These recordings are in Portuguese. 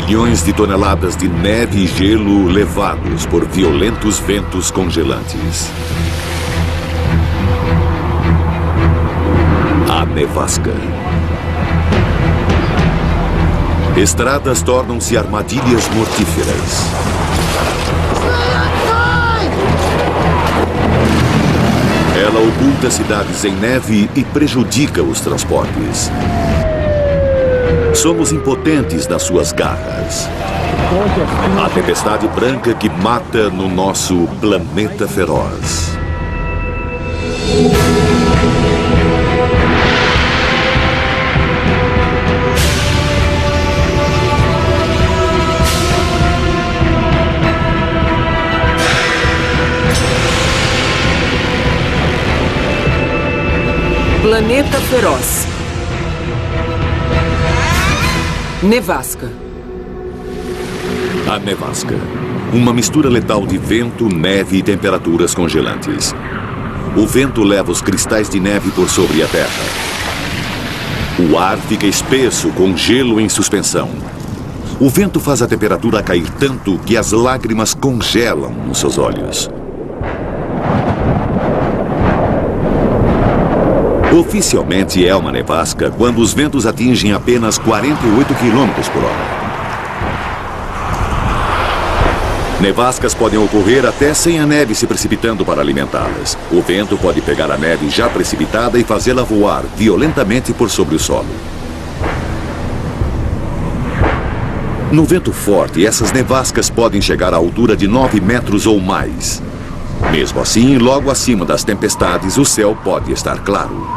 Milhões de toneladas de neve e gelo levados por violentos ventos congelantes. A nevasca. Estradas tornam-se armadilhas mortíferas. Ela oculta cidades em neve e prejudica os transportes. Somos impotentes nas suas garras. A tempestade branca que mata no nosso planeta feroz. Planeta feroz. Nevasca. A nevasca. Uma mistura letal de vento, neve e temperaturas congelantes. O vento leva os cristais de neve por sobre a terra. O ar fica espesso com gelo em suspensão. O vento faz a temperatura cair tanto que as lágrimas congelam nos seus olhos. Oficialmente é uma nevasca quando os ventos atingem apenas 48 km por hora. Nevascas podem ocorrer até sem a neve se precipitando para alimentá-las. O vento pode pegar a neve já precipitada e fazê-la voar violentamente por sobre o solo. No vento forte, essas nevascas podem chegar à altura de 9 metros ou mais. Mesmo assim, logo acima das tempestades, o céu pode estar claro.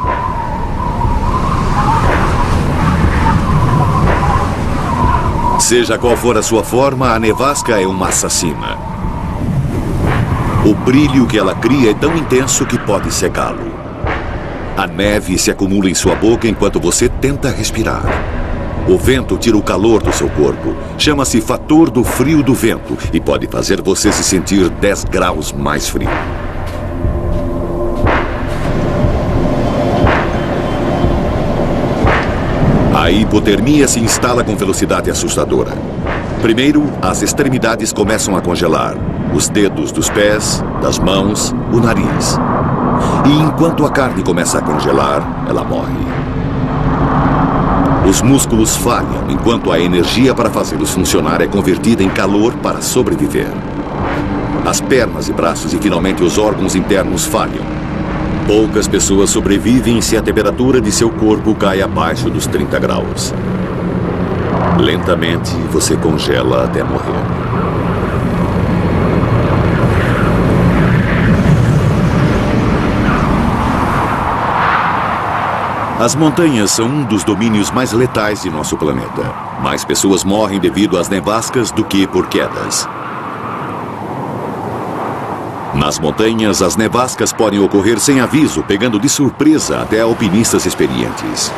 Seja qual for a sua forma, a nevasca é uma assassina. O brilho que ela cria é tão intenso que pode cegá-lo. A neve se acumula em sua boca enquanto você tenta respirar. O vento tira o calor do seu corpo. Chama-se fator do frio do vento e pode fazer você se sentir 10 graus mais frio. A hipotermia se instala com velocidade assustadora. Primeiro, as extremidades começam a congelar. Os dedos dos pés, das mãos, o nariz. E enquanto a carne começa a congelar, ela morre. Os músculos falham, enquanto a energia para fazê-los funcionar é convertida em calor para sobreviver. As pernas e braços e finalmente os órgãos internos falham. Poucas pessoas sobrevivem se a temperatura de seu corpo cai abaixo dos 30 graus. Lentamente, você congela até morrer. As montanhas são um dos domínios mais letais de nosso planeta. Mais pessoas morrem devido às nevascas do que por quedas. Nas montanhas, as nevascas podem ocorrer sem aviso, pegando de surpresa até alpinistas experientes.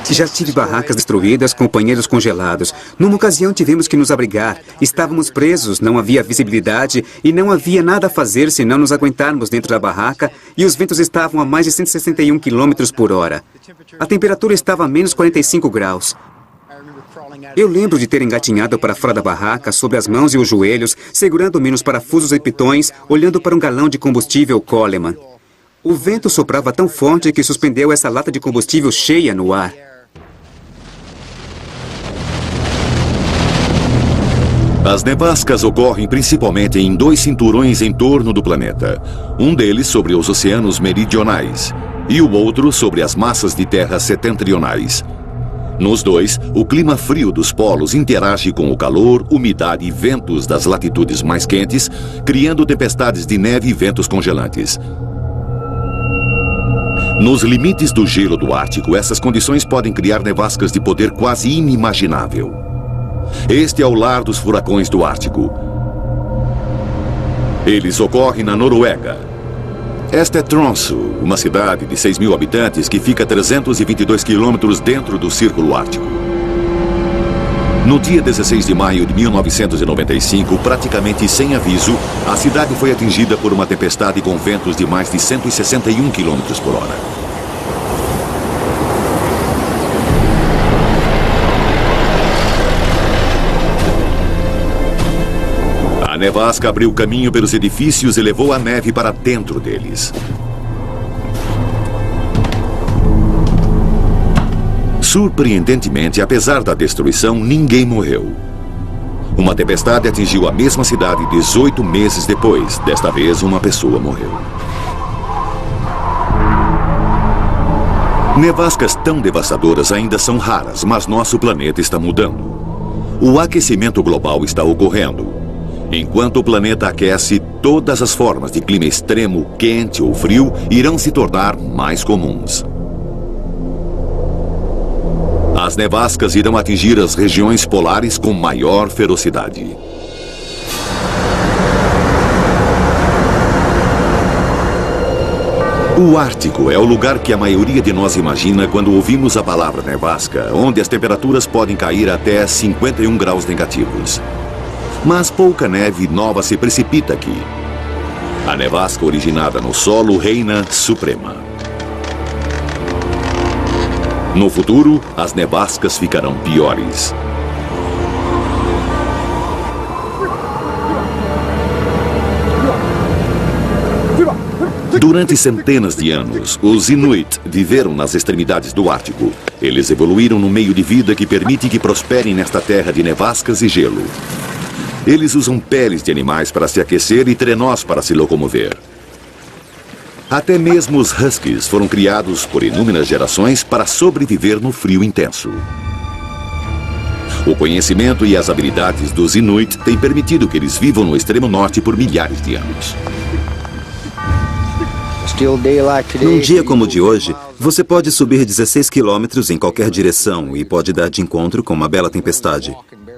Já tive barracas destruídas, companheiros congelados. Numa ocasião tivemos que nos abrigar. Estávamos presos, não havia visibilidade e não havia nada a fazer senão nos aguentarmos dentro da barraca e os ventos estavam a mais de 161 km por hora. A temperatura estava a menos 45 graus. Eu lembro de ter engatinhado para fora da barraca, sob as mãos e os joelhos, segurando-me nos parafusos e pitões, olhando para um galão de combustível Coleman. O vento soprava tão forte que suspendeu essa lata de combustível cheia no ar. As nevascas ocorrem principalmente em 2 cinturões em torno do planeta. Um deles sobre os oceanos meridionais e o outro sobre as massas de terra setentrionais. Nos dois, o clima frio dos polos interage com o calor, umidade e ventos das latitudes mais quentes, criando tempestades de neve e ventos congelantes. Nos limites do gelo do Ártico, essas condições podem criar nevascas de poder quase inimaginável. Este é o lar dos furacões do Ártico. Eles ocorrem na Noruega. Esta é Tromsø, uma cidade de 6 mil habitantes que fica a 322 quilômetros dentro do Círculo Ártico. No dia 16 de maio de 1995, praticamente sem aviso, a cidade foi atingida por uma tempestade com ventos de mais de 161 km por hora. nevasca abriu caminho pelos edifícios e levou a neve para dentro deles. Surpreendentemente, apesar da destruição, ninguém morreu. Uma tempestade atingiu a mesma cidade 18 meses depois. Desta vez, uma pessoa morreu. Nevascas tão devastadoras ainda são raras, mas nosso planeta está mudando. O aquecimento global está ocorrendo. Enquanto o planeta aquece, todas as formas de clima extremo, quente ou frio, irão se tornar mais comuns. As nevascas irão atingir as regiões polares com maior ferocidade. O Ártico é o lugar que a maioria de nós imagina quando ouvimos a palavra nevasca, onde as temperaturas podem cair até 51 graus negativos. Mas pouca neve nova se precipita aqui. A nevasca originada no solo reina suprema. No futuro, as nevascas ficarão piores. Durante centenas de anos, os Inuit viveram nas extremidades do Ártico. Eles evoluíram no meio de vida que permite que prosperem nesta terra de nevascas e gelo. Eles usam peles de animais para se aquecer e trenós para se locomover. Até mesmo os huskies foram criados por inúmeras gerações para sobreviver no frio intenso. O conhecimento e as habilidades dos Inuit têm permitido que eles vivam no extremo norte por milhares de anos. Num dia como o de hoje, você pode subir 16 quilômetros em qualquer direção e pode dar de encontro com uma bela tempestade.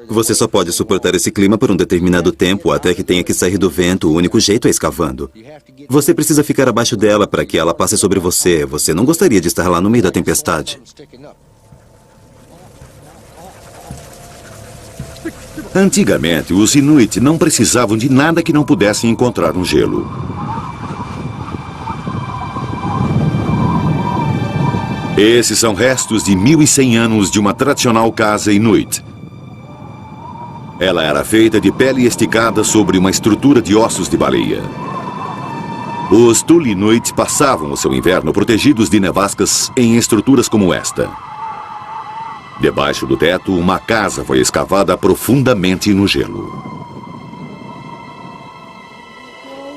Você só pode suportar esse clima por um determinado tempo até que tenha que sair do vento. O único jeito é escavando. Você precisa ficar abaixo dela para que ela passe sobre você. Você não gostaria de estar lá no meio da tempestade. Antigamente, os Inuit não precisavam de nada que não pudessem encontrar no gelo. Esses são restos de 1.100 anos de uma tradicional casa Inuit. Ela era feita de pele esticada sobre uma estrutura de ossos de baleia. Os Thule Inuit passavam o seu inverno protegidos de nevascas em estruturas como esta. Debaixo do teto, uma casa foi escavada profundamente no gelo.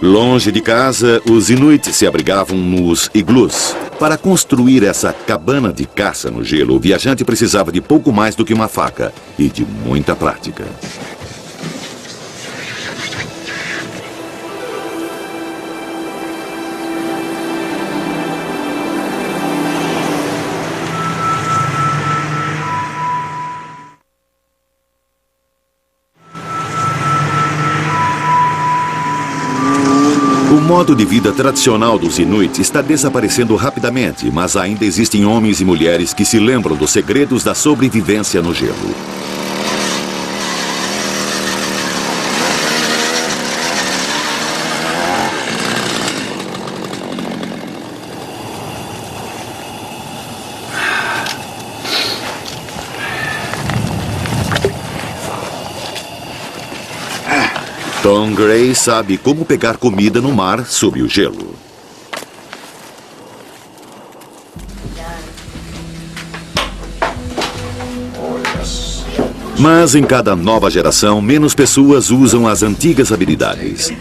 Longe de casa, os Inuit se abrigavam nos iglus. Para construir essa cabana de caça no gelo, o viajante precisava de pouco mais do que uma faca e de muita prática. O modo de vida tradicional dos Inuit está desaparecendo rapidamente, mas ainda existem homens e mulheres que se lembram dos segredos da sobrevivência no gelo. Tom Gray sabe como pegar comida no mar sob o gelo. Mas em cada nova geração, menos pessoas usam as antigas habilidades.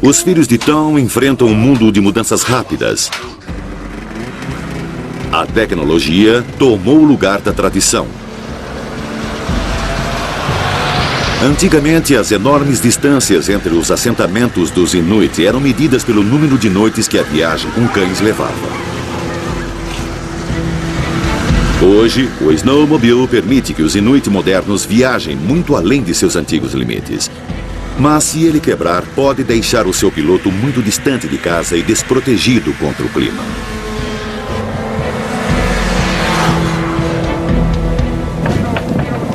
Os filhos de Tom enfrentam um mundo de mudanças rápidas. A tecnologia tomou o lugar da tradição. Antigamente, as enormes distâncias entre os assentamentos dos Inuit eram medidas pelo número de noites que a viagem com cães levava. Hoje, o snowmobile permite que os Inuit modernos viajem muito além de seus antigos limites. Mas se ele quebrar, pode deixar o seu piloto muito distante de casa e desprotegido contra o clima.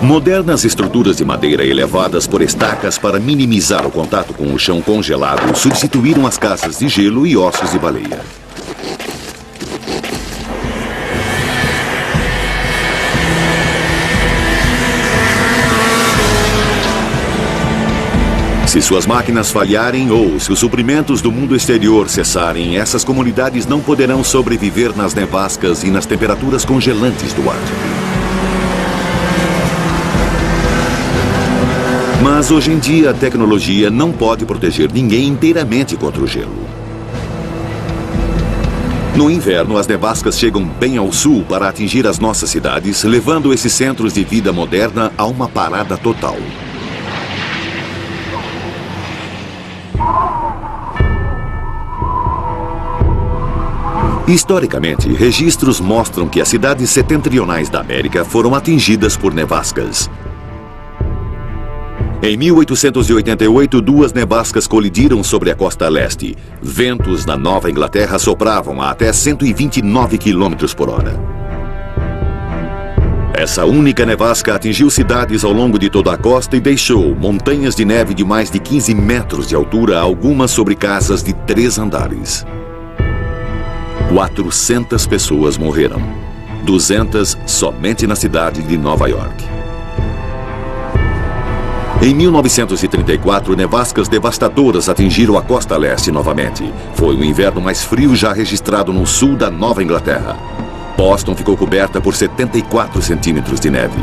Modernas estruturas de madeira elevadas por estacas para minimizar o contato com o chão congelado substituíram as casas de gelo e ossos de baleia. Se suas máquinas falharem ou se os suprimentos do mundo exterior cessarem, essas comunidades não poderão sobreviver nas nevascas e nas temperaturas congelantes do Ártico. Mas hoje em dia a tecnologia não pode proteger ninguém inteiramente contra o gelo. No inverno, as nevascas chegam bem ao sul para atingir as nossas cidades, levando esses centros de vida moderna a uma parada total. Historicamente, registros mostram que as cidades setentrionais da América foram atingidas por nevascas. Em 1888, duas nevascas colidiram sobre a costa leste. Ventos na Nova Inglaterra sopravam a até 129 km por hora. Essa única nevasca atingiu cidades ao longo de toda a costa e deixou montanhas de neve de mais de 15 metros de altura, algumas sobre casas de 3 andares. 400 pessoas morreram, 200 somente na cidade de Nova York. Em 1934, nevascas devastadoras atingiram a costa leste novamente. Foi o inverno mais frio já registrado no sul da Nova Inglaterra. Boston ficou coberta por 74 centímetros de neve.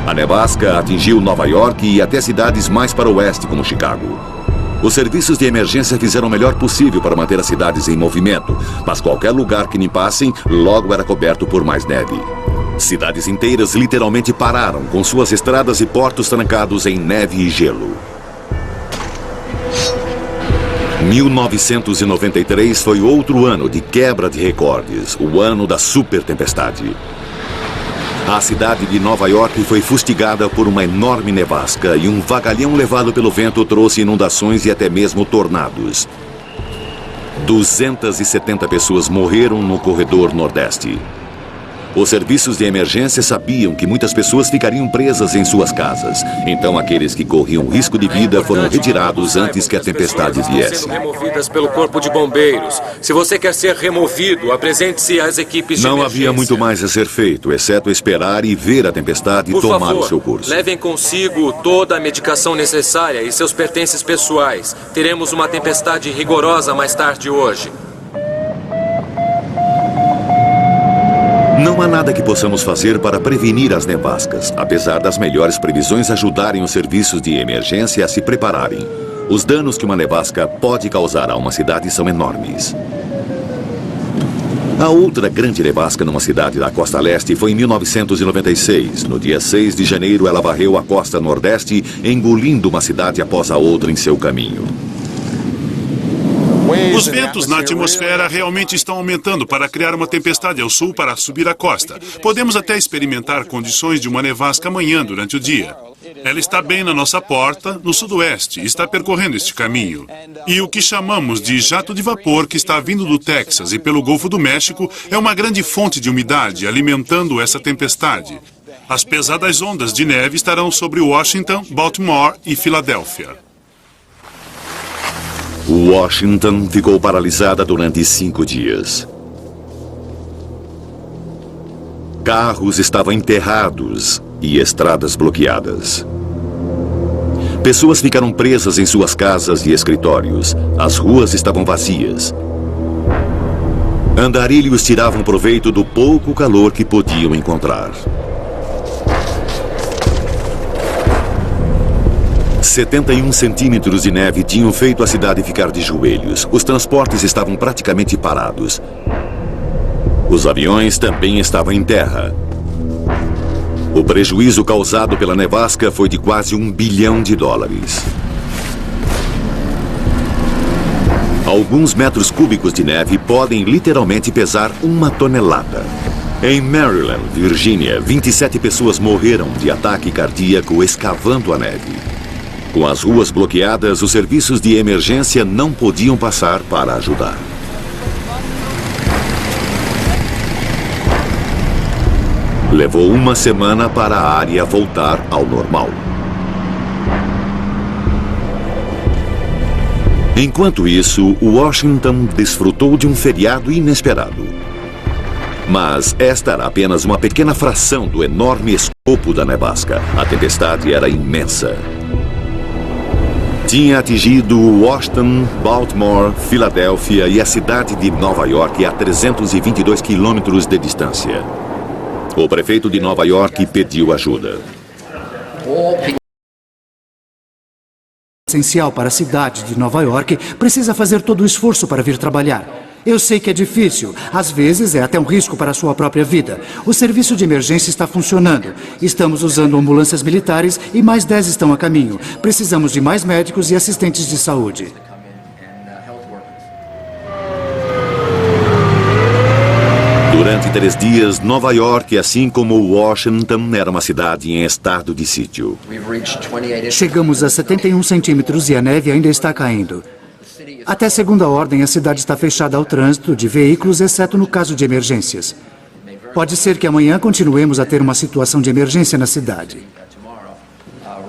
A nevasca atingiu Nova York e até cidades mais para o oeste, como Chicago. Os serviços de emergência fizeram o melhor possível para manter as cidades em movimento, mas qualquer lugar que limpassem logo era coberto por mais neve. Cidades inteiras literalmente pararam, com suas estradas e portos trancados em neve e gelo. 1993 foi outro ano de quebra de recordes, o ano da super tempestade. A cidade de Nova York foi fustigada por uma enorme nevasca e um vagalhão levado pelo vento trouxe inundações e até mesmo tornados. 270 pessoas morreram no corredor nordeste. Os serviços de emergência sabiam que muitas pessoas ficariam presas em suas casas. Então aqueles que corriam risco de vida foram retirados antes que a tempestade viesse. Sendo removidas pelo corpo de bombeiros. Se você quer ser removido, apresente-se às equipes de Não emergência. havia muito mais a ser feito, exceto esperar e ver a tempestade Por tomar favor, o seu curso. levem consigo toda a medicação necessária e seus pertences pessoais. Teremos uma tempestade rigorosa mais tarde hoje. Não há nada que possamos fazer para prevenir as nevascas, apesar das melhores previsões ajudarem os serviços de emergência a se prepararem. Os danos que uma nevasca pode causar a uma cidade são enormes. A outra grande nevasca numa cidade da costa leste foi em 1996. No dia 6 de janeiro, ela varreu a costa nordeste, engolindo uma cidade após a outra em seu caminho. Os ventos na atmosfera realmente estão aumentando para criar uma tempestade ao sul para subir a costa. Podemos até experimentar condições de uma nevasca amanhã durante o dia. Ela está bem na nossa porta, no sudoeste, e está percorrendo este caminho. E o que chamamos de jato de vapor que está vindo do Texas e pelo Golfo do México é uma grande fonte de umidade alimentando essa tempestade. As pesadas ondas de neve estarão sobre Washington, Baltimore e Filadélfia. Washington ficou paralisada durante 5 dias. Carros estavam enterrados e estradas bloqueadas. Pessoas ficaram presas em suas casas e escritórios. As ruas estavam vazias. Andarilhos tiravam proveito do pouco calor que podiam encontrar. 71 centímetros de neve tinham feito a cidade ficar de joelhos. Os transportes estavam praticamente parados. Os aviões também estavam em terra. O prejuízo causado pela nevasca foi de quase $1 bilhão. Alguns metros cúbicos de neve podem literalmente pesar 1 tonelada. Em Maryland, Virgínia, 27 pessoas morreram de ataque cardíaco escavando a neve. Com as ruas bloqueadas, os serviços de emergência não podiam passar para ajudar. Levou 1 semana para a área voltar ao normal. Enquanto isso, Washington desfrutou de um feriado inesperado. Mas esta era apenas uma pequena fração do enorme escopo da nevasca. A tempestade era imensa. Tinha atingido Washington, Baltimore, Filadélfia e a cidade de Nova York a 322 quilômetros de distância. O prefeito de Nova York pediu ajuda. Essencial para a cidade de Nova York precisa fazer todo o esforço para vir trabalhar. Eu sei que é difícil, às vezes é até um risco para a sua própria vida. O serviço de emergência está funcionando. Estamos usando ambulâncias militares e mais 10 estão a caminho. Precisamos de mais médicos e assistentes de saúde. Durante 3 dias, Nova York, assim como Washington, era uma cidade em estado de sítio. Chegamos a 71 centímetros e a neve ainda está caindo. Até segunda ordem, a cidade está fechada ao trânsito de veículos, exceto no caso de emergências. Pode ser que amanhã continuemos a ter uma situação de emergência na cidade.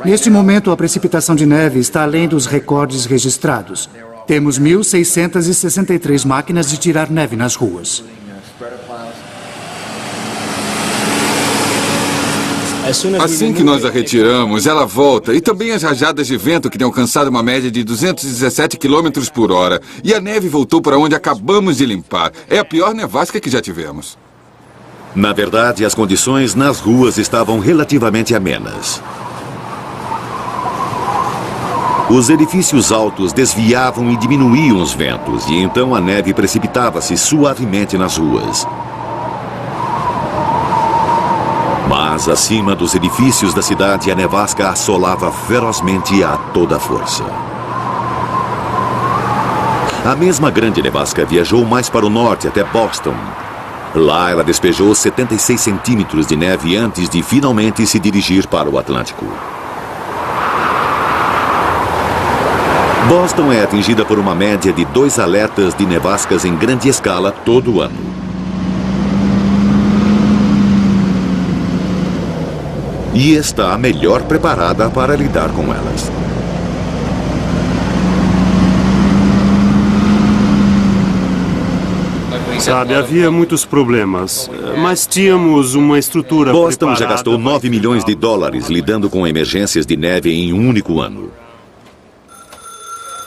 Neste momento, a precipitação de neve está além dos recordes registrados. Temos 1.663 máquinas de tirar neve nas ruas. Assim que nós a retiramos, ela volta. E também as rajadas de vento que têm alcançado uma média de 217 km por hora. E a neve voltou para onde acabamos de limpar. É a pior nevasca que já tivemos. Na verdade, as condições nas ruas estavam relativamente amenas. Os edifícios altos desviavam e diminuíam os ventos, e então a neve precipitava-se suavemente nas ruas. Mas acima dos edifícios da cidade, a nevasca assolava ferozmente a toda força. A mesma grande nevasca viajou mais para o norte, até Boston. Lá ela despejou 76 centímetros de neve antes de finalmente se dirigir para o Atlântico. Boston é atingida por uma média de 2 alertas de nevascas em grande escala todo ano. E está melhor preparada para lidar com elas. Sabe, havia muitos problemas, mas tínhamos uma estrutura Boston já preparada. gastou 9 milhões de dólares lidando com emergências de neve em um único ano.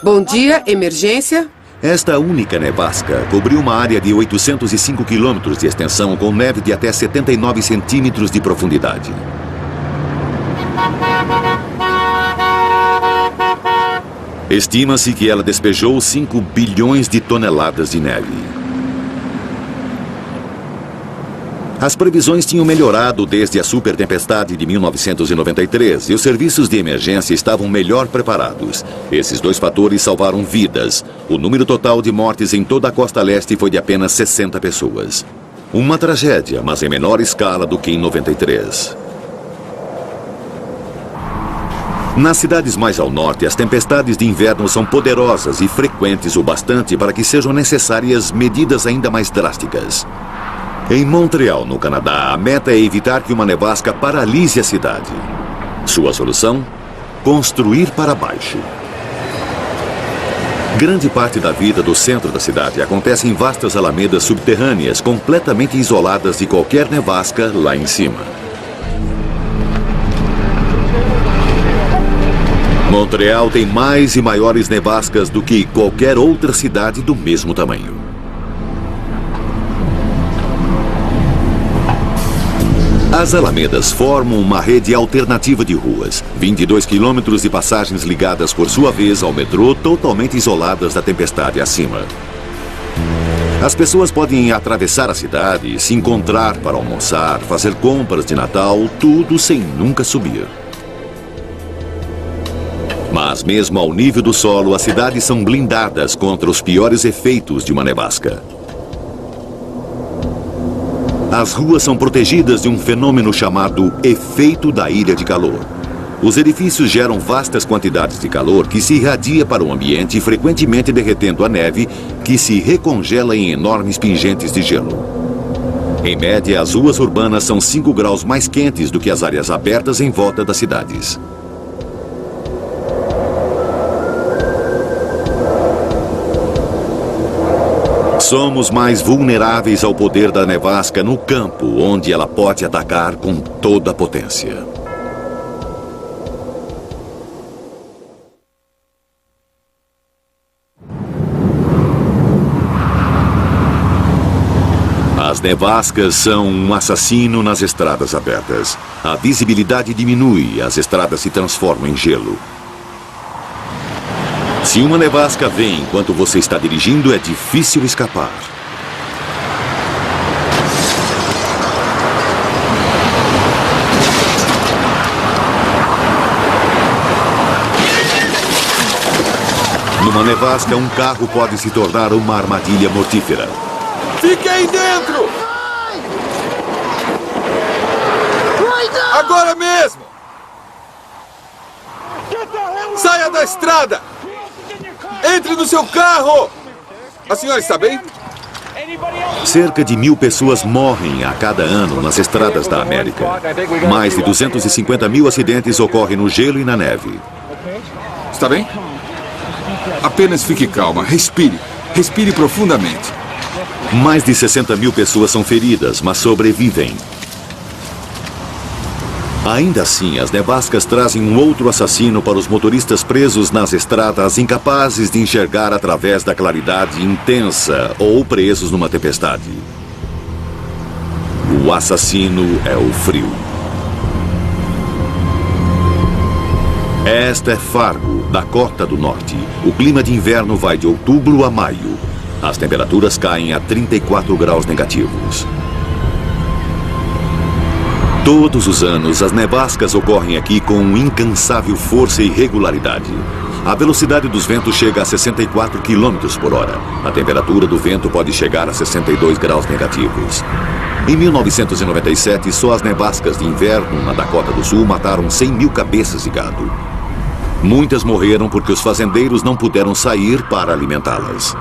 Bom dia, emergência. Esta única nevasca cobriu uma área de 805 quilômetros de extensão com neve de até 79 centímetros de profundidade. Estima-se que ela despejou 5 bilhões de toneladas de neve. As previsões tinham melhorado desde a supertempestade de 1993 e os serviços de emergência estavam melhor preparados. Esses 2 fatores salvaram vidas. O número total de mortes em toda a costa leste foi de apenas 60 pessoas. Uma tragédia, mas em menor escala do que em 93. Nas cidades mais ao norte, as tempestades de inverno são poderosas e frequentes o bastante para que sejam necessárias medidas ainda mais drásticas. Em Montreal, no Canadá, a meta é evitar que uma nevasca paralise a cidade. Sua solução? Construir para baixo. Grande parte da vida do centro da cidade acontece em vastas alamedas subterrâneas, completamente isoladas de qualquer nevasca lá em cima. Montreal tem mais e maiores nevascas do que qualquer outra cidade do mesmo tamanho. As alamedas formam uma rede alternativa de ruas, 22 quilômetros de passagens ligadas por sua vez ao metrô, totalmente isoladas da tempestade acima. As pessoas podem atravessar a cidade, se encontrar para almoçar, fazer compras de Natal, tudo sem nunca subir. Mas mesmo ao nível do solo, as cidades são blindadas contra os piores efeitos de uma nevasca. As ruas são protegidas de um fenômeno chamado efeito da ilha de calor. Os edifícios geram vastas quantidades de calor que se irradia para o ambiente, frequentemente derretendo a neve, que se recongela em enormes pingentes de gelo. Em média, as ruas urbanas são 5 graus mais quentes do que as áreas abertas em volta das cidades. Somos mais vulneráveis ao poder da nevasca no campo, onde ela pode atacar com toda a potência. nevascas são um assassino nas estradas abertas. A visibilidade diminui e as estradas se transformam em gelo. Se uma nevasca vem enquanto você está dirigindo, é difícil escapar. Numa nevasca, um carro pode se tornar uma armadilha mortífera. Fique aí dentro! Agora mesmo! Saia da estrada! Entre no seu carro! A senhora está bem? Cerca de 1.000 pessoas morrem a cada ano nas estradas da América. Mais de 250 mil acidentes ocorrem no gelo e na neve. Está bem? Apenas fique calma, respire. Respire profundamente. Mais de 60 mil pessoas são feridas, mas sobrevivem. Ainda assim, as nevascas trazem um outro assassino para os motoristas presos nas estradas, incapazes de enxergar através da claridade intensa ou presos numa tempestade. O assassino é o frio. Esta é Fargo, Dakota do Norte. O clima de inverno vai de outubro a maio. As temperaturas caem a 34 graus negativos. Todos os anos, as nevascas ocorrem aqui com incansável força e regularidade. A velocidade dos ventos chega a 64 km por hora. A temperatura do vento pode chegar a 62 graus negativos. Em 1997, só as nevascas de inverno na Dakota do Sul mataram 100 mil cabeças de gado. Muitas morreram porque os fazendeiros não puderam sair para alimentá-las.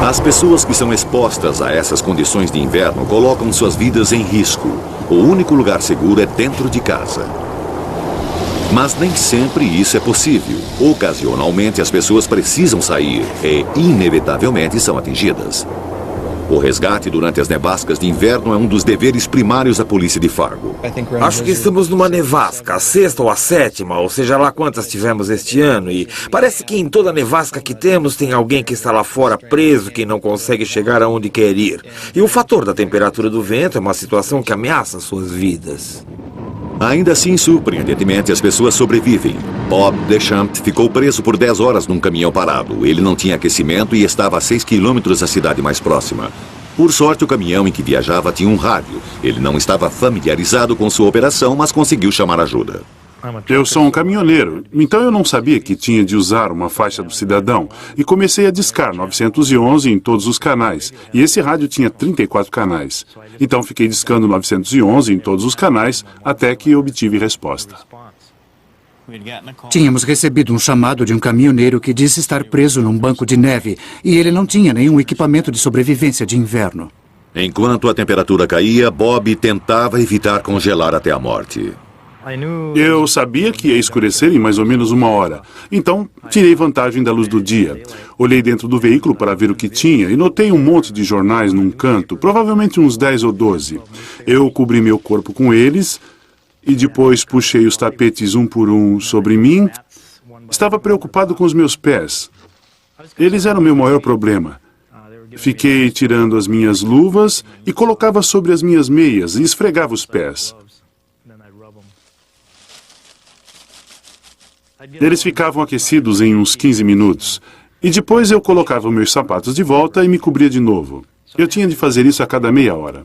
As pessoas que são expostas a essas condições de inverno colocam suas vidas em risco. O único lugar seguro é dentro de casa. Mas nem sempre isso é possível. Ocasionalmente, as pessoas precisam sair e, inevitavelmente, são atingidas. O resgate durante as nevascas de inverno é um dos deveres primários da polícia de Fargo. Acho que estamos numa nevasca, a 6ª ou a 7ª, ou seja lá quantas tivemos este ano, e parece que em toda nevasca que temos tem alguém que está lá fora preso, que não consegue chegar aonde quer ir. E o fator da temperatura do vento é uma situação que ameaça suas vidas. Ainda assim, surpreendentemente, as pessoas sobrevivem. Bob Deschamps ficou preso por 10 horas num caminhão parado. Ele não tinha aquecimento e estava a 6 quilômetros da cidade mais próxima. Por sorte, o caminhão em que viajava tinha um rádio. Ele não estava familiarizado com sua operação, mas conseguiu chamar ajuda. Eu sou um caminhoneiro, então eu não sabia que tinha de usar uma faixa do cidadão e comecei a discar 911 em todos os canais, e esse rádio tinha 34 canais. Então fiquei discando 911 em todos os canais até que obtive resposta. Tínhamos recebido um chamado de um caminhoneiro que disse estar preso num banco de neve e ele não tinha nenhum equipamento de sobrevivência de inverno. Enquanto a temperatura caía, Bob tentava evitar congelar até a morte. Eu sabia que ia escurecer em mais ou menos 1 hora, então tirei vantagem da luz do dia. Olhei dentro do veículo para ver o que tinha e notei um monte de jornais num canto, provavelmente uns 10 ou 12. Eu cobri meu corpo com eles e depois puxei os tapetes um por um sobre mim. Estava preocupado com os meus pés. Eles eram meu maior problema. Fiquei tirando as minhas luvas e colocava sobre as minhas meias e esfregava os pés. Eles ficavam aquecidos em uns 15 minutos. E depois eu colocava meus sapatos de volta e me cobria de novo. Eu tinha de fazer isso a cada meia hora.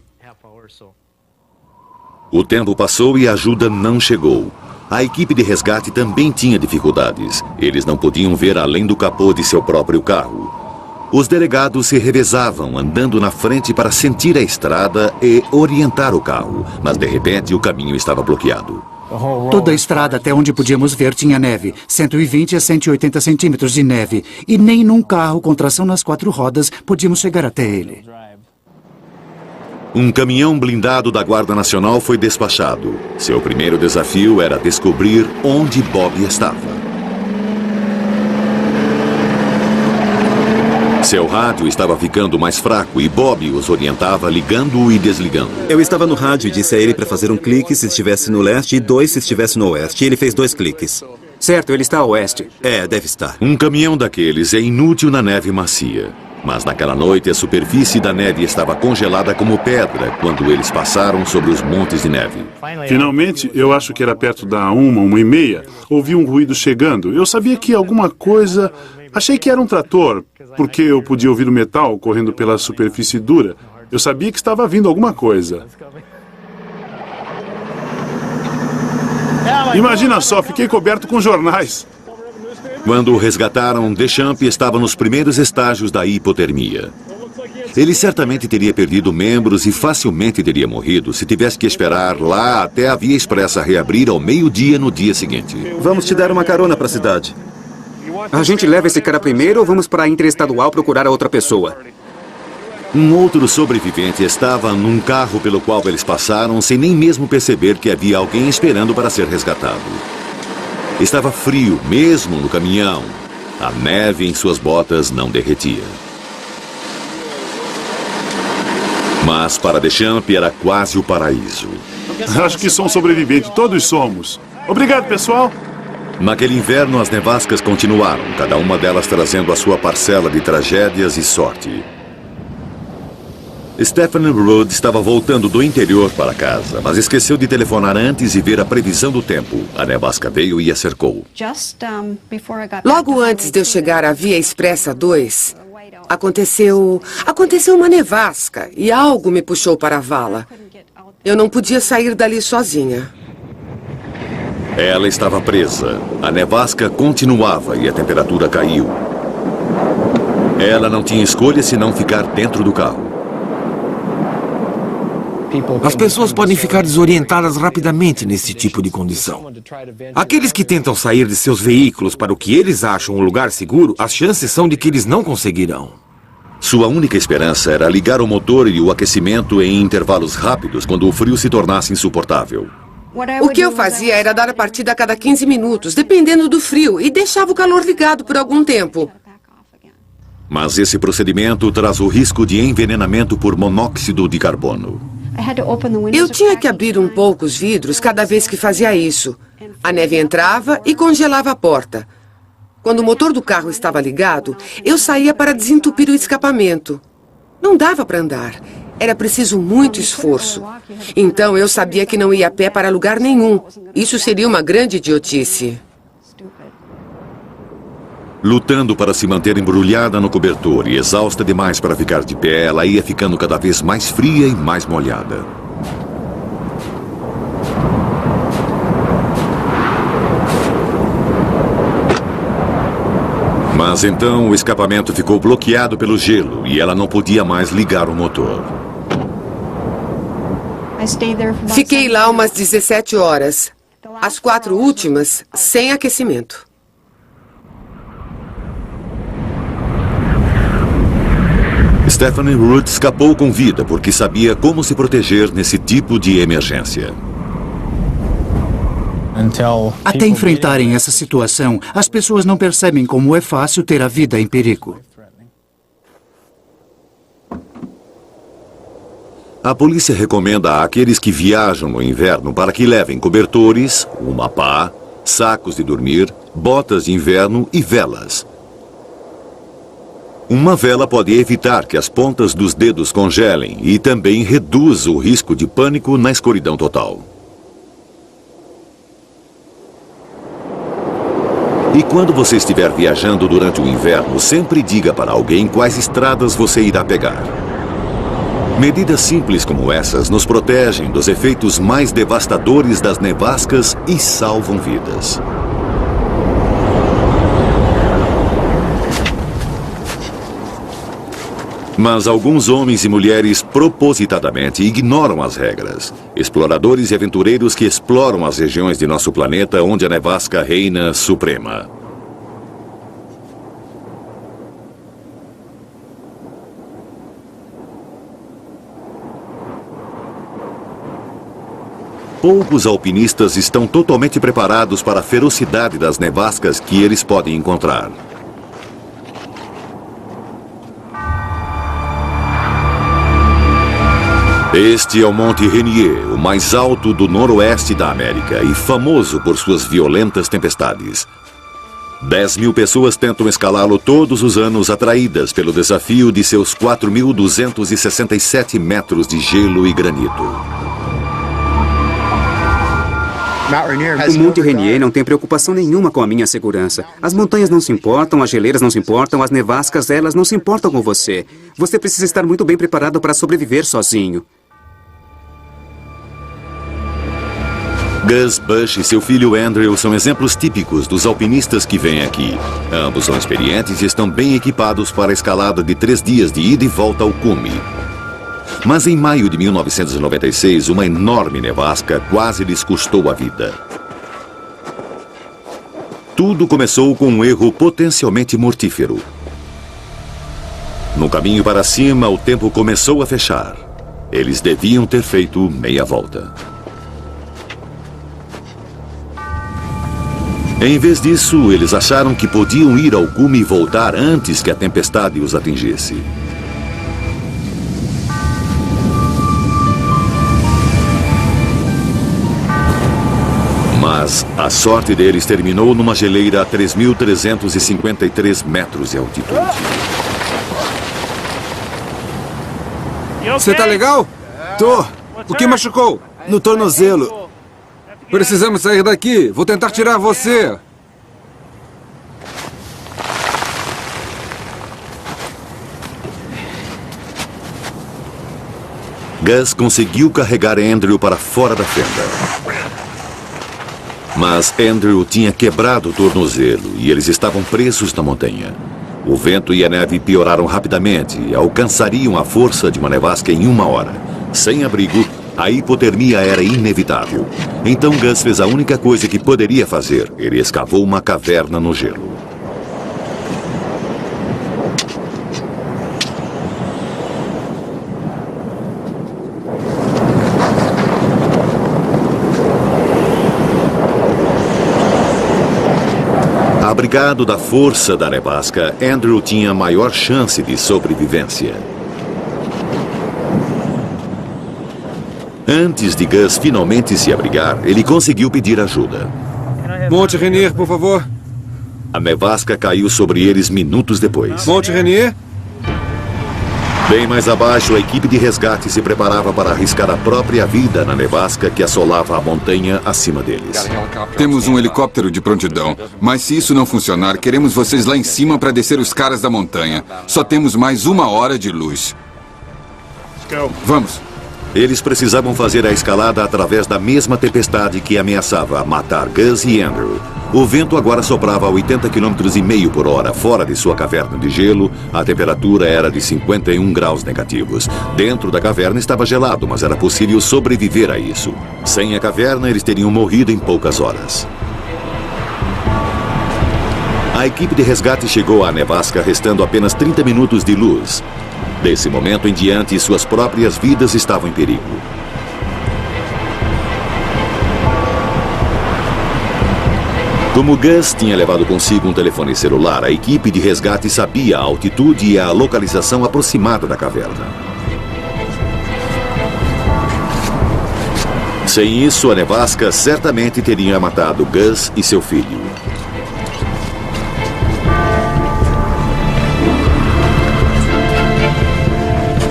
O tempo passou e a ajuda não chegou. A equipe de resgate também tinha dificuldades. Eles não podiam ver além do capô de seu próprio carro. Os delegados se revezavam, andando na frente para sentir a estrada e orientar o carro. Mas, de repente, o caminho estava bloqueado. Toda a estrada até onde podíamos ver tinha neve, 120 a 180 centímetros de neve, e nem num carro com tração nas 4 rodas podíamos chegar até ele. Um caminhão blindado da Guarda Nacional foi despachado. Seu primeiro desafio era descobrir onde Bob estava. Seu rádio estava ficando mais fraco e Bob os orientava ligando-o e desligando. Eu estava no rádio e disse a ele para fazer um clique se estivesse no leste e 2 se estivesse no oeste. E ele fez 2 cliques. Certo, ele está a oeste. É, deve estar. Um caminhão daqueles é inútil na neve macia. Mas naquela noite a superfície da neve estava congelada como pedra quando eles passaram sobre os montes de neve. Finalmente, eu acho que era perto da 1h30, ouvi um ruído chegando. Eu sabia que alguma coisa... Achei que era um trator, porque eu podia ouvir o metal correndo pela superfície dura. Eu sabia que estava vindo alguma coisa. Imagina só, fiquei coberto com jornais. Quando o resgataram, Deschamps estava nos primeiros estágios da hipotermia. Ele certamente teria perdido membros e facilmente teria morrido se tivesse que esperar lá até a Via Expressa reabrir ao meio-dia no dia seguinte. Vamos te dar uma carona para a cidade. A gente leva esse cara primeiro ou vamos para a interestadual procurar a outra pessoa? Um outro sobrevivente estava num carro pelo qual eles passaram sem nem mesmo perceber que havia alguém esperando para ser resgatado. Estava frio, mesmo no caminhão. A neve em suas botas não derretia. Mas para Deschamps era quase o paraíso. Acho que sou um sobrevivente, todos somos. Obrigado, pessoal. Naquele inverno, as nevascas continuaram, cada uma delas trazendo a sua parcela de tragédias e sorte. Stephen Rudd estava voltando do interior para casa, mas esqueceu de telefonar antes e ver a previsão do tempo. A nevasca veio e a cercou. Logo antes de eu chegar à Via Expressa 2, aconteceu uma nevasca e algo me puxou para a vala. Eu não podia sair dali sozinha. Ela estava presa. A nevasca continuava e a temperatura caiu. Ela não tinha escolha senão ficar dentro do carro. As pessoas podem ficar desorientadas rapidamente nesse tipo de condição. Aqueles que tentam sair de seus veículos para o que eles acham um lugar seguro, as chances são de que eles não conseguirão. Sua única esperança era ligar o motor e o aquecimento em intervalos rápidos quando o frio se tornasse insuportável. O que eu fazia era dar a partida a cada 15 minutos, dependendo do frio, e deixava o calor ligado por algum tempo. Mas esse procedimento traz o risco de envenenamento por monóxido de carbono. Eu tinha que abrir um pouco os vidros cada vez que fazia isso. A neve entrava e congelava a porta. Quando o motor do carro estava ligado, eu saía para desentupir o escapamento. Não dava para andar. Era preciso muito esforço. Então eu sabia que não ia a pé para lugar nenhum. Isso seria uma grande idiotice. Lutando para se manter embrulhada no cobertor e exausta demais para ficar de pé, ela ia ficando cada vez mais fria e mais molhada. Mas então o escapamento ficou bloqueado pelo gelo e ela não podia mais ligar o motor. Fiquei lá umas 17 horas. As 4 últimas, sem aquecimento. Stephanie Rudd escapou com vida porque sabia como se proteger nesse tipo de emergência. Até enfrentarem essa situação, as pessoas não percebem como é fácil ter a vida em perigo. A polícia recomenda àqueles que viajam no inverno para que levem cobertores, uma pá, sacos de dormir, botas de inverno e velas. Uma vela pode evitar que as pontas dos dedos congelem e também reduz o risco de pânico na escuridão total. E quando você estiver viajando durante o inverno, sempre diga para alguém quais estradas você irá pegar. Medidas simples como essas nos protegem dos efeitos mais devastadores das nevascas e salvam vidas. Mas alguns homens e mulheres propositadamente ignoram as regras. Exploradores e aventureiros que exploram as regiões de nosso planeta onde a nevasca reina suprema. Poucos alpinistas estão totalmente preparados para a ferocidade das nevascas que eles podem encontrar. Este é o Monte Rainier, o mais alto do noroeste da América e famoso por suas violentas tempestades. 10.000 pessoas tentam escalá-lo todos os anos, atraídas pelo desafio de seus 4.267 metros de gelo e granito. O Monte Rainier não tem preocupação nenhuma com a minha segurança. As montanhas não se importam, as geleiras não se importam, as nevascas, elas não se importam com você. Você precisa estar muito bem preparado para sobreviver sozinho. Gus Bush e seu filho Andrew são exemplos típicos dos alpinistas que vêm aqui. Ambos são experientes e estão bem equipados para a escalada de 3 dias de ida e volta ao cume. Mas em maio de 1996, uma enorme nevasca quase lhes custou a vida. Tudo começou com um erro potencialmente mortífero. No caminho para cima, o tempo começou a fechar. Eles deviam ter feito meia volta. Em vez disso, eles acharam que podiam ir ao cume e voltar antes que a tempestade os atingisse. Mas a sorte deles terminou numa geleira a 3.353 metros de altitude. Você tá legal? Tô. O que machucou? No tornozelo. Precisamos sair daqui. Vou tentar tirar você. Gus conseguiu carregar Andrew para fora da fenda. Mas Andrew tinha quebrado o tornozelo e eles estavam presos na montanha. O vento e a neve pioraram rapidamente e alcançariam a força de uma nevasca em 1 hora. Sem abrigo, a hipotermia era inevitável. Então Gus fez a única coisa que poderia fazer. Ele escavou uma caverna no gelo. Abrigado da força da nevasca, Andrew tinha maior chance de sobrevivência. Antes de Gus finalmente se abrigar, ele conseguiu pedir ajuda. Monte Rainier, por favor. A nevasca caiu sobre eles minutos depois. Monte Rainier? Bem mais abaixo, a equipe de resgate se preparava para arriscar a própria vida na nevasca que assolava a montanha acima deles. Temos um helicóptero de prontidão, mas se isso não funcionar, queremos vocês lá em cima para descer os caras da montanha. Só temos mais 1 hora de luz. Vamos. Eles precisavam fazer a escalada através da mesma tempestade que ameaçava matar Gus e Andrew. O vento agora soprava a 80 km e meio por hora fora de sua caverna de gelo. A temperatura era de 51 graus negativos. Dentro da caverna estava gelado, mas era possível sobreviver a isso. Sem a caverna, eles teriam morrido em poucas horas. A equipe de resgate chegou à nevasca restando apenas 30 minutos de luz. Desse momento em diante, suas próprias vidas estavam em perigo. Como Gus tinha levado consigo um telefone celular, a equipe de resgate sabia a altitude e a localização aproximada da caverna. Sem isso, a nevasca certamente teria matado Gus e seu filho.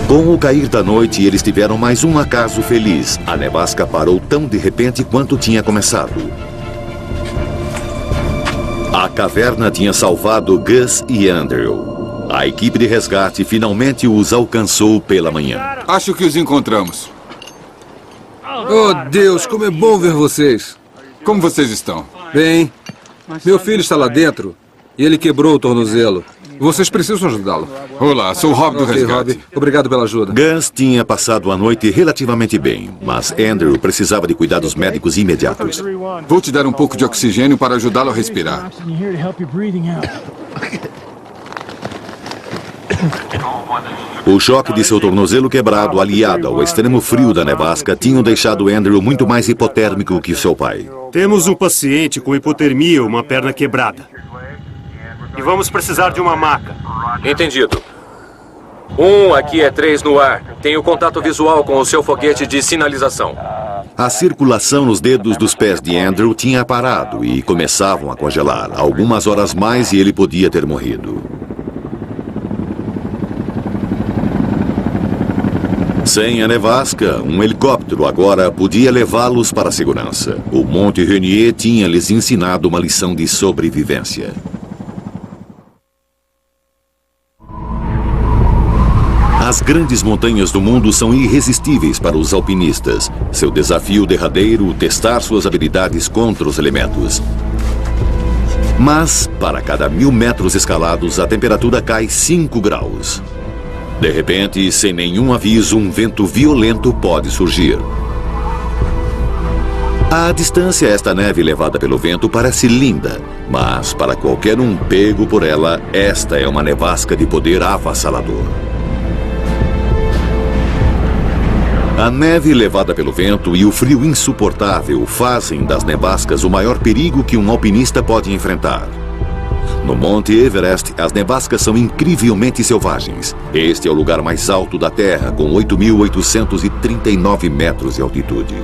Com o cair da noite, eles tiveram mais um acaso feliz. A nevasca parou tão de repente quanto tinha começado. A caverna tinha salvado Gus e Andrew. A equipe de resgate finalmente os alcançou pela manhã. Acho que os encontramos. Oh, Deus, como é bom ver vocês. Como vocês estão? Bem, meu filho está lá dentro e ele quebrou o tornozelo. Vocês precisam ajudá-lo. Olá, sou o Rob do resgate. Rob. Obrigado pela ajuda. Gus tinha passado a noite relativamente bem, mas Andrew precisava de cuidados médicos imediatos. Vou te dar um pouco de oxigênio para ajudá-lo a respirar. O choque de seu tornozelo quebrado, aliado ao extremo frio da nevasca, tinham deixado Andrew muito mais hipotérmico que seu pai. Temos um paciente com hipotermia, uma perna quebrada. E vamos precisar de uma maca. Entendido. Aqui é 3 no ar. Tenho contato visual com o seu foguete de sinalização. A circulação nos dedos dos pés de Andrew tinha parado e começavam a congelar. Algumas horas mais e ele podia ter morrido. Sem a nevasca, um helicóptero agora podia levá-los para a segurança. O Monte Rainier tinha lhes ensinado uma lição de sobrevivência. As grandes montanhas do mundo são irresistíveis para os alpinistas. Seu desafio derradeiro, testar suas habilidades contra os elementos. Mas, para cada 1000 metros escalados, a temperatura cai 5 graus. De repente, sem nenhum aviso, um vento violento pode surgir. À distância, esta neve levada pelo vento parece linda, mas para qualquer um pego por ela, esta é uma nevasca de poder avassalador. A neve levada pelo vento e o frio insuportável fazem das nevascas o maior perigo que um alpinista pode enfrentar. No Monte Everest, as nevascas são incrivelmente selvagens. Este é o lugar mais alto da Terra, com 8.839 metros de altitude.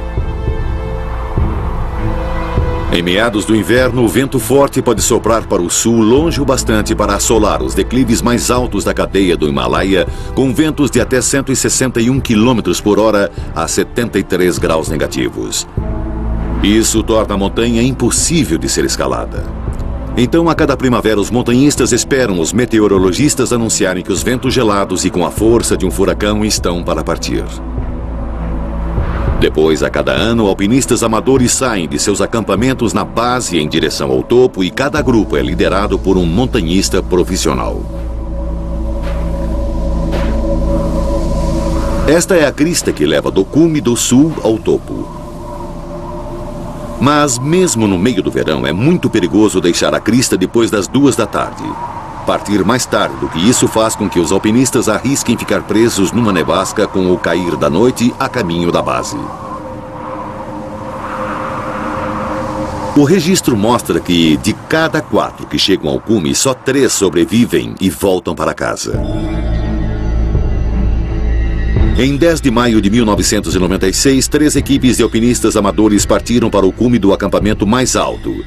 Em meados do inverno, o vento forte pode soprar para o sul longe o bastante para assolar os declives mais altos da cadeia do Himalaia, com ventos de até 161 km por hora a 73 graus negativos. Isso torna a montanha impossível de ser escalada. Então, a cada primavera, os montanhistas esperam os meteorologistas anunciarem que os ventos gelados e com a força de um furacão estão para partir. Depois, a cada ano, alpinistas amadores saem de seus acampamentos na base em direção ao topo e cada grupo é liderado por um montanhista profissional. Esta é a crista que leva do cume do sul ao topo. Mas, mesmo no meio do verão, é muito perigoso deixar a crista depois das 2 da tarde. Partir mais tarde do que isso faz com que os alpinistas arrisquem ficar presos numa nevasca com o cair da noite a caminho da base. O registro mostra que, de cada 4 que chegam ao cume, só 3 sobrevivem e voltam para casa. Em 10 de maio de 1996, 3 equipes de alpinistas amadores partiram para o cume do acampamento mais alto.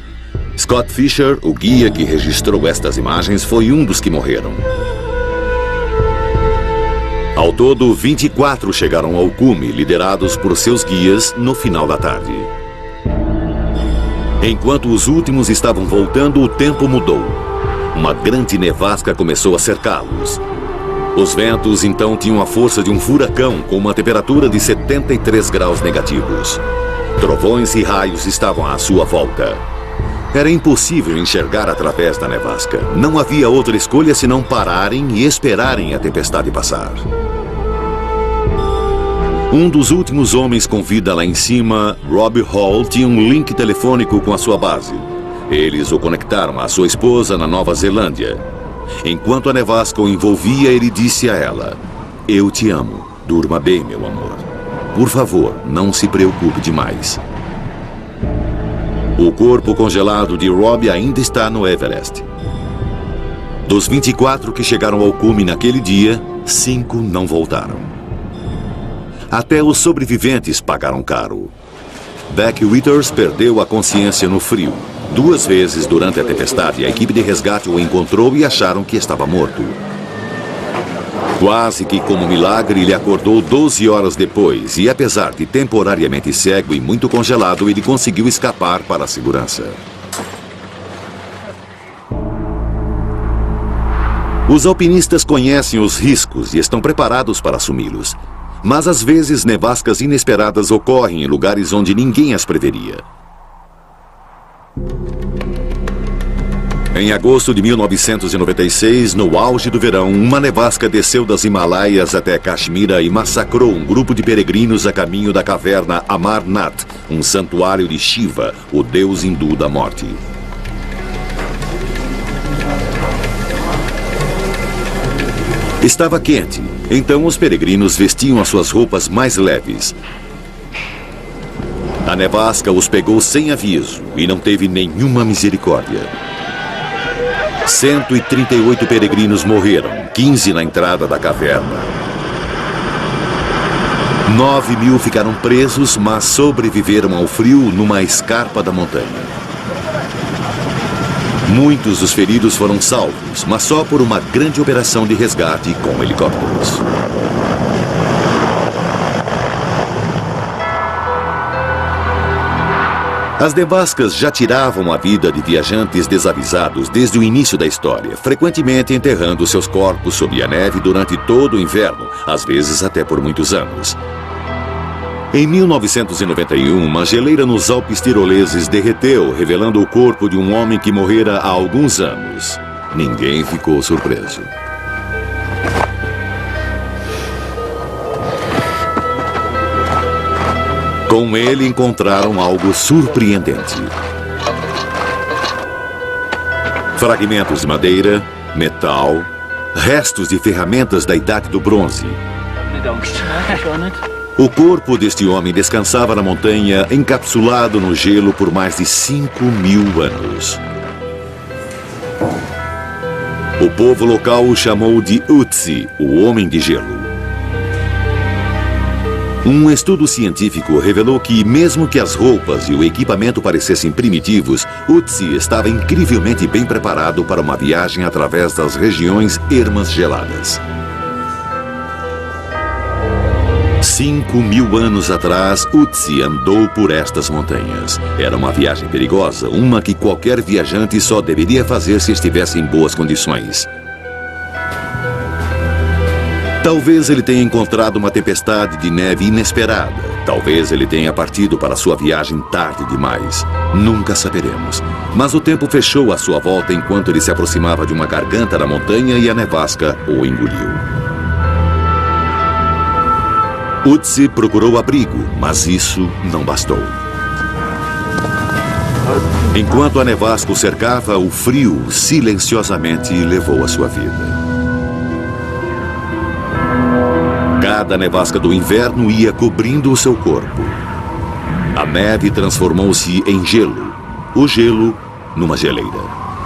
Scott Fisher, o guia que registrou estas imagens, foi um dos que morreram. Ao todo, 24 chegaram ao cume, liderados por seus guias, no final da tarde. Enquanto os últimos estavam voltando, o tempo mudou. Uma grande nevasca começou a cercá-los. Os ventos, então, tinham a força de um furacão com uma temperatura de 73 graus negativos. Trovões e raios estavam à sua volta. Era impossível enxergar através da nevasca. Não havia outra escolha senão pararem e esperarem a tempestade passar. Um dos últimos homens com vida lá em cima, Rob Hall, tinha um link telefônico com a sua base. Eles o conectaram à sua esposa na Nova Zelândia. Enquanto a nevasca o envolvia, ele disse a ela: "Eu te amo. Durma bem, meu amor. Por favor, não se preocupe demais." O corpo congelado de Rob ainda está no Everest. Dos 24 que chegaram ao cume naquele dia, 5 não voltaram. Até os sobreviventes pagaram caro. Beck Withers perdeu a consciência no frio. 2 vezes durante a tempestade, a equipe de resgate o encontrou e acharam que estava morto. Quase que como milagre, ele acordou 12 horas depois e, apesar de temporariamente cego e muito congelado, ele conseguiu escapar para a segurança. Os alpinistas conhecem os riscos e estão preparados para assumi-los. Mas às vezes nevascas inesperadas ocorrem em lugares onde ninguém as preveria. Em agosto de 1996, no auge do verão, uma nevasca desceu das Himalaias até Caxemira e massacrou um grupo de peregrinos a caminho da caverna Amarnath, um santuário de Shiva, o deus hindu da morte. Estava quente, então os peregrinos vestiam as suas roupas mais leves. A nevasca os pegou sem aviso e não teve nenhuma misericórdia. 138 peregrinos morreram, 15 na entrada da caverna. 9.000 ficaram presos, mas sobreviveram ao frio numa escarpa da montanha. Muitos dos feridos foram salvos, mas só por uma grande operação de resgate com helicópteros. As nevascas já tiravam a vida de viajantes desavisados desde o início da história, frequentemente enterrando seus corpos sob a neve durante todo o inverno, às vezes até por muitos anos. Em 1991, uma geleira nos Alpes tiroleses derreteu, revelando o corpo de um homem que morrera há alguns anos. Ninguém ficou surpreso. Com ele encontraram algo surpreendente. Fragmentos de madeira, metal, restos de ferramentas da Idade do Bronze. O corpo deste homem descansava na montanha, encapsulado no gelo por mais de 5.000 anos. O povo local o chamou de Ötzi, o Homem de Gelo. Um estudo científico revelou que, mesmo que as roupas e o equipamento parecessem primitivos, Ötzi estava incrivelmente bem preparado para uma viagem através das regiões ermas geladas. 5.000 anos atrás, Ötzi andou por estas montanhas. Era uma viagem perigosa, uma que qualquer viajante só deveria fazer se estivesse em boas condições. Talvez ele tenha encontrado uma tempestade de neve inesperada. Talvez ele tenha partido para sua viagem tarde demais. Nunca saberemos. Mas o tempo fechou à sua volta enquanto ele se aproximava de uma garganta da montanha e a nevasca o engoliu. Ötzi procurou abrigo, mas isso não bastou. Enquanto a nevasca o cercava, o frio silenciosamente levou a sua vida. Cada nevasca do inverno ia cobrindo o seu corpo. A neve transformou-se em gelo. O gelo numa geleira.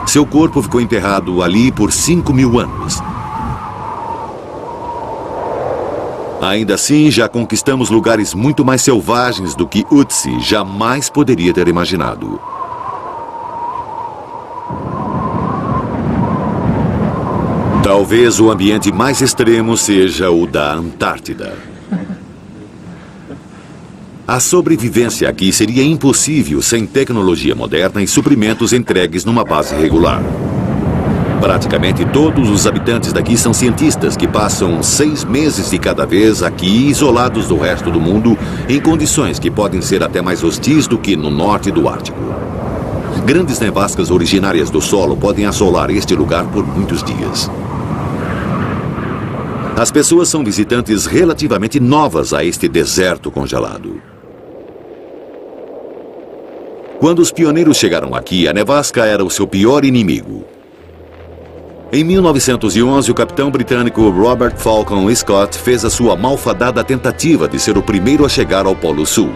Seu corpo ficou enterrado ali por 5.000 anos. Ainda assim, já conquistamos lugares muito mais selvagens do que Ötzi jamais poderia ter imaginado. Talvez o ambiente mais extremo seja o da Antártida. A sobrevivência aqui seria impossível sem tecnologia moderna e suprimentos entregues numa base regular. Praticamente todos os habitantes daqui são cientistas que passam 6 meses de cada vez aqui, isolados do resto do mundo, em condições que podem ser até mais hostis do que no norte do Ártico. Grandes nevascas originárias do solo podem assolar este lugar por muitos dias. As pessoas são visitantes relativamente novas a este deserto congelado. Quando os pioneiros chegaram aqui, a nevasca era o seu pior inimigo. Em 1911, o capitão britânico Robert Falcon Scott fez a sua malfadada tentativa de ser o primeiro a chegar ao Polo Sul.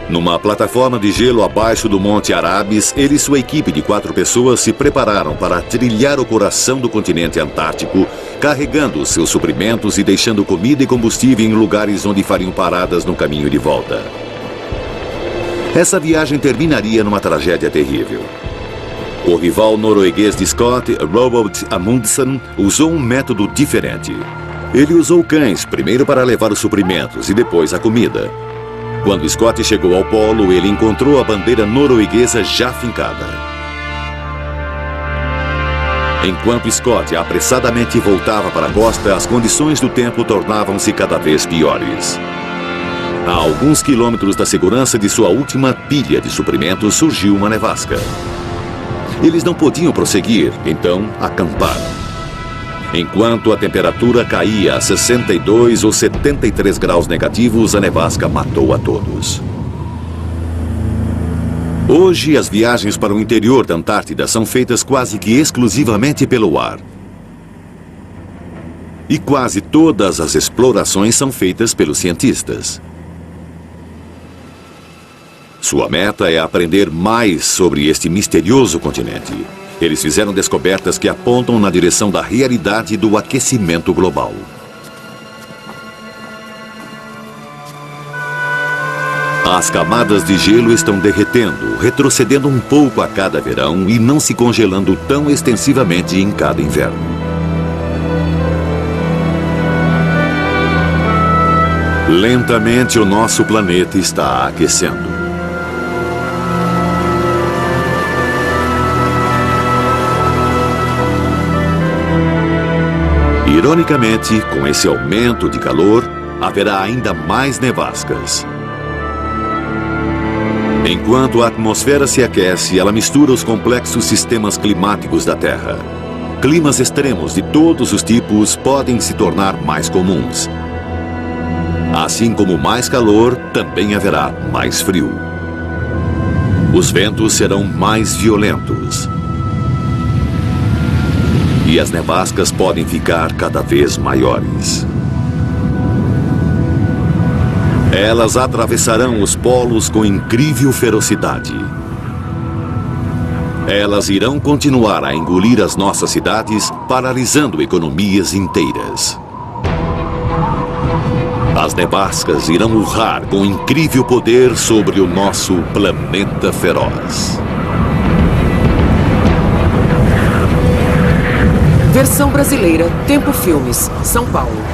Numa plataforma de gelo abaixo do Monte Arabes, ele e sua equipe de 4 pessoas se prepararam para trilhar o coração do continente antártico, carregando seus suprimentos e deixando comida e combustível em lugares onde fariam paradas no caminho de volta. Essa viagem terminaria numa tragédia terrível. O rival norueguês de Scott, Roald Amundsen, usou um método diferente. Ele usou cães, primeiro para levar os suprimentos e depois a comida. Quando Scott chegou ao polo, ele encontrou a bandeira norueguesa já fincada. Enquanto Scott apressadamente voltava para a costa, as condições do tempo tornavam-se cada vez piores. A alguns quilômetros da segurança de sua última pilha de suprimentos, surgiu uma nevasca. Eles não podiam prosseguir, então acamparam. Enquanto a temperatura caía a 62 ou 73 graus negativos, a nevasca matou a todos. Hoje, as viagens para o interior da Antártida são feitas quase que exclusivamente pelo ar. E quase todas as explorações são feitas pelos cientistas. Sua meta é aprender mais sobre este misterioso continente. Eles fizeram descobertas que apontam na direção da realidade do aquecimento global. As camadas de gelo estão derretendo, retrocedendo um pouco a cada verão e não se congelando tão extensivamente em cada inverno. Lentamente o nosso planeta está aquecendo. Ironicamente, com esse aumento de calor, haverá ainda mais nevascas. Enquanto a atmosfera se aquece, ela mistura os complexos sistemas climáticos da Terra. Climas extremos de todos os tipos podem se tornar mais comuns. Assim como mais calor, também haverá mais frio. Os ventos serão mais violentos. E as nevascas podem ficar cada vez maiores. Elas atravessarão os polos com incrível ferocidade. Elas irão continuar a engolir as nossas cidades, paralisando economias inteiras. As nevascas irão urrar com incrível poder sobre o nosso planeta feroz. Versão brasileira, Tempo Filmes, São Paulo.